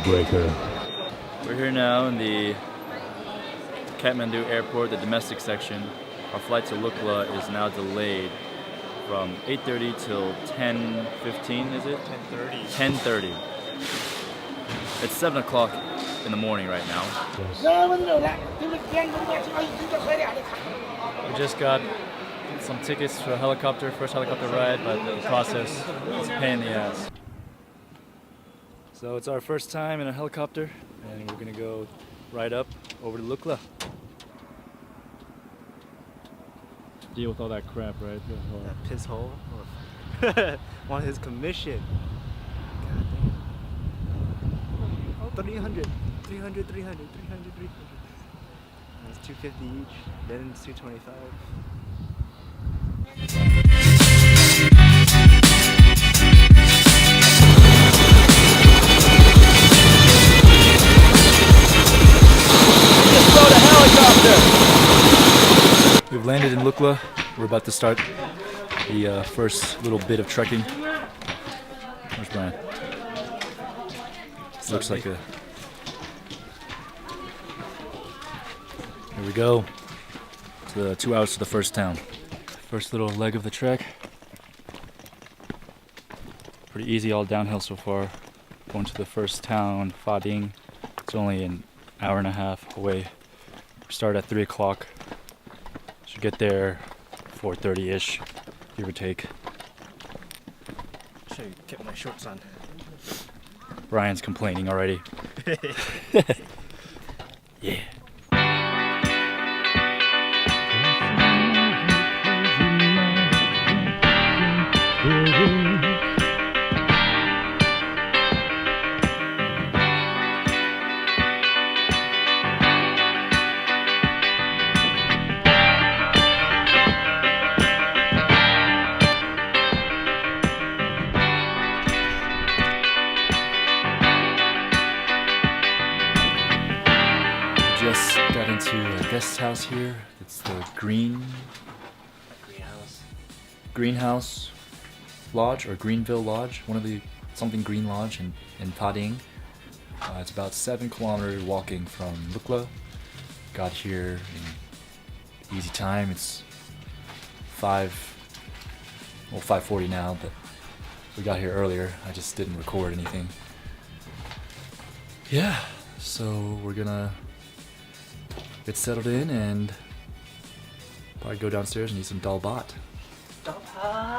breaker. We're here now in the Kathmandu airport, the domestic section. Our flight to Lukla is now delayed from 8:30 till 10:15, is it? 10:30. 10:30. It's 7 o'clock in the morning right now. We just got some tickets for a helicopter, first helicopter ride, but the process is a pain in the ass. So it's our first time in a helicopter, and we're gonna go right up over to Lukla. Deal with all that crap, right? That piss hole. Want his commission. God damn. Oh, 300. 300, 300, 300, 300. That's 250 each. Then it's 225. We've landed in Lukla. We're about to start the first little bit of trekking. Where's Brian? Looks like a... Here we go. It's 2 hours to the first town. First little leg of the trek. Pretty easy, all downhill so far. Going to the first town, Phakding. It's only an hour and a half away. We start at 3 o'clock. Should get there 4:30-ish, give or take. Should have kept my shorts on. Brian's complaining already. Yeah. Just got into a guest house here. It's the Greenhouse Lodge or Greenville Lodge, one of the something Green Lodge in Phakding. It's about 7 kilometers walking from Lukla. Got here in easy time. It's 5:40 now, but we got here earlier. I just didn't record anything. Yeah, so we're gonna get settled in and probably go downstairs and eat some dal bhat. Dal bhat.